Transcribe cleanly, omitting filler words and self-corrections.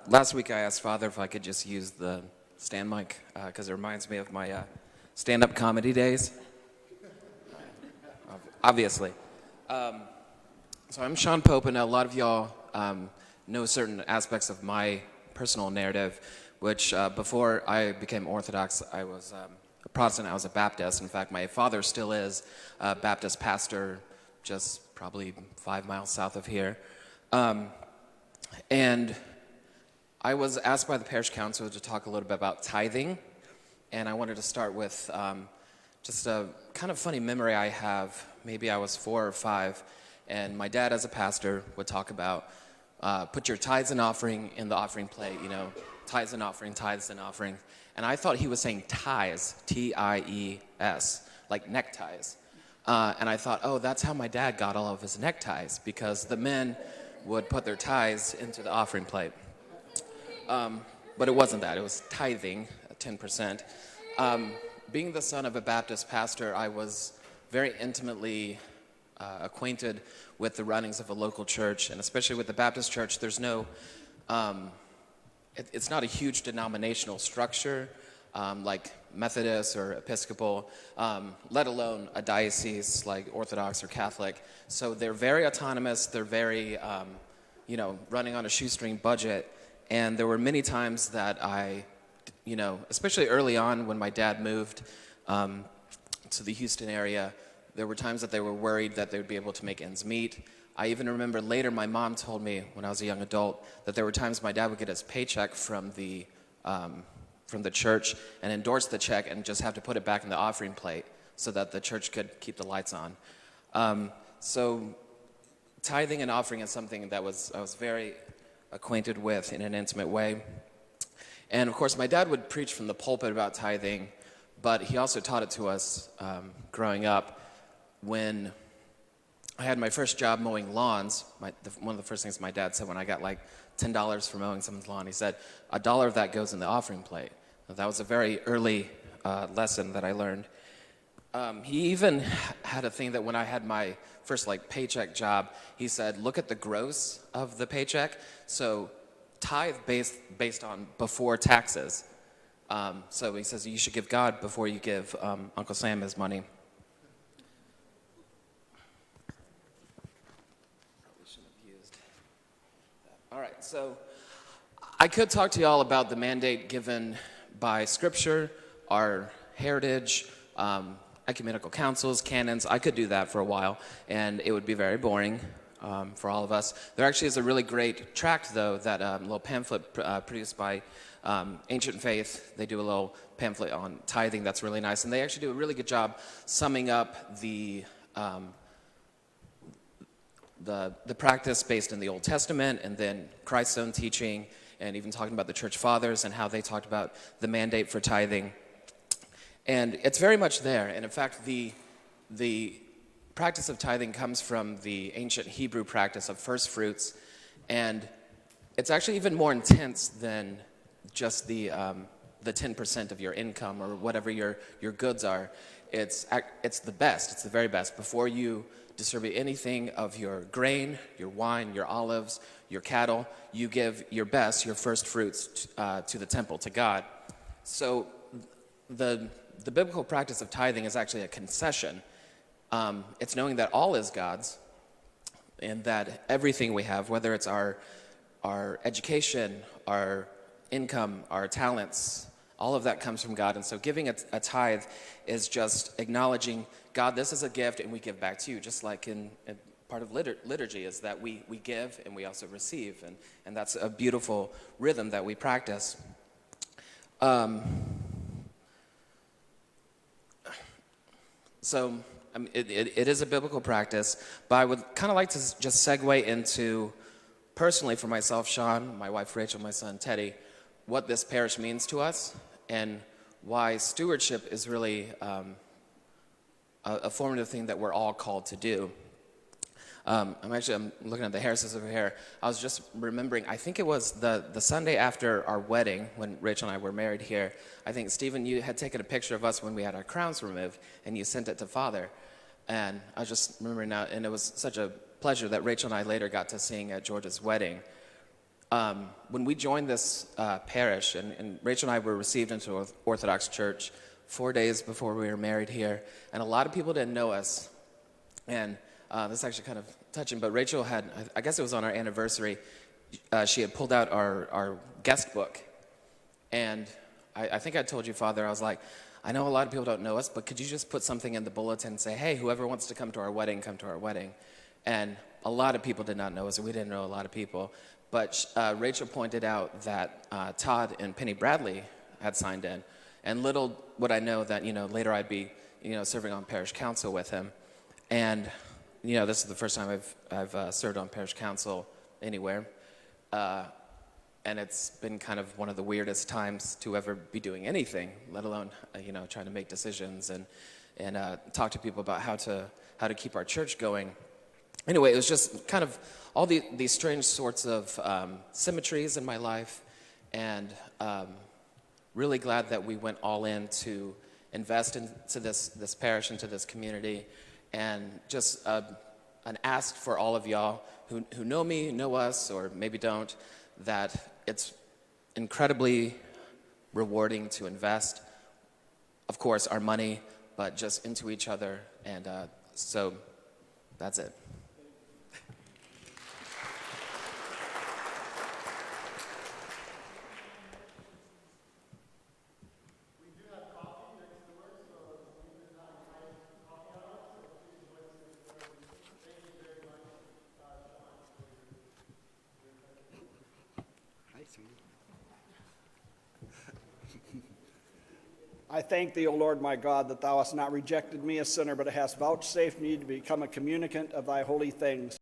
Last week I asked Father if I could just use the stand mic because it reminds me of my stand-up comedy days, obviously. So I'm Sean Pope, and a lot of y'all know certain aspects of my personal narrative, which before I became Orthodox, I was a Protestant, I was a Baptist. In fact, my father still is a Baptist pastor just probably 5 miles south of here. And I was asked by the parish council to talk a little bit about tithing, and I wanted to start with just a kind of funny memory I have. Maybe I was 4 or 5, and my dad as a pastor would talk about put your tithes and offering in the offering plate, tithes and offering, tithes and offering. And I thought he was saying ties, T-I-E-S, like neckties. And I thought, oh, that's how my dad got all of his neckties, because the men would put their tithes into the offering plate. But it wasn't that. It was tithing, 10%. Being the son of a Baptist pastor, I was very intimately acquainted with the runnings of a local church, and especially with the Baptist church, there's no, it's not a huge denominational structure like Methodist or Episcopal, let alone a diocese like Orthodox or Catholic. So they're very autonomous, they're very, running on a shoestring budget. And there were many times that I, especially early on when my dad moved to the Houston area, there were times that they were worried that they would be able to make ends meet. I even remember later my mom told me when I was a young adult that there were times my dad would get his paycheck from the church and endorse the check and just have to put it back in the offering plate so that the church could keep the lights on. So tithing and offering is something that I was very acquainted with in an intimate way. And of course, my dad would preach from the pulpit about tithing, but he also taught it to us growing up. When I had my first job mowing lawns, one of the first things my dad said when I got like $10 for mowing someone's lawn, he said, $1 of that goes in the offering plate. That was a very early lesson that I learned. He even had a thing that when I had my first paycheck job, he said, look at the gross of the paycheck. So tithe based on before taxes. So he says you should give God before you give Uncle Sam his money. Probably shouldn't have used that. All right, so I could talk to you all about the mandate given by Scripture, our heritage, ecumenical councils, canons. I could do that for a while, and it would be very boring for all of us. There actually is a really great tract, though, that little pamphlet produced by Ancient Faith. They do a little pamphlet on tithing that's really nice, and they actually do a really good job summing up the practice based in the Old Testament, and then Christ's own teaching, and even talking about the church fathers and how they talked about the mandate for tithing. And it's very much there. And in fact, the practice of tithing comes from the ancient Hebrew practice of first fruits. And it's actually even more intense than just the 10% of your income or whatever your goods are. It's the best. It's the very best. Before you distribute anything of your grain, your wine, your olives, your cattle, you give your best, your first fruits to the temple, to God. So the biblical practice of tithing is actually a concession. It's knowing that all is God's, and that everything we have, whether it's our education, our income, our talents, all of that comes from God. And so giving a tithe is just acknowledging, God, this is a gift, and we give back to you, just like in part of liturgy is that we give and we also receive, and that's a beautiful rhythm that we practice. So it is a biblical practice, but I would kind of like to just segue into, personally for myself, Sean, my wife Rachel, my son Teddy, what this parish means to us and why stewardship is really a formative thing that we're all called to do. I'm looking at the Harrises over here. I was just remembering, I think it was the Sunday after our wedding, when Rachel and I were married here. I think, Stephen, you had taken a picture of us when we had our crowns removed, and you sent it to Father. And I was just remembering now, and it was such a pleasure that Rachel and I later got to sing at George's wedding. when we joined this parish, and Rachel and I were received into Orthodox Church 4 days before we were married here, and a lot of people didn't know us. And this is actually kind of touching, but Rachel had, I guess it was on our anniversary, she had pulled out our guest book. And I think I told you, Father, I was like, I know a lot of people don't know us, but could you just put something in the bulletin and say, hey, whoever wants to come to our wedding, come to our wedding. And a lot of people did not know us, and we didn't know a lot of people. But Rachel pointed out that Todd and Penny Bradley had signed in. And little would I know that, later I'd be, serving on parish council with him. And, this is the first time I've served on parish council anywhere. And it's been kind of one of the weirdest times to ever be doing anything, let alone, trying to make decisions and talk to people about how to keep our church going. Anyway, it was just kind of all these strange sorts of symmetries in my life, and really glad that we went all in to invest into this parish, into this community, and just an ask for all of y'all who know me, know us, or maybe don't, that it's incredibly rewarding to invest, of course, our money, but just into each other, and so that's it. I thank thee, O Lord my God, that thou hast not rejected me a sinner, but hast vouchsafed me to become a communicant of thy holy things.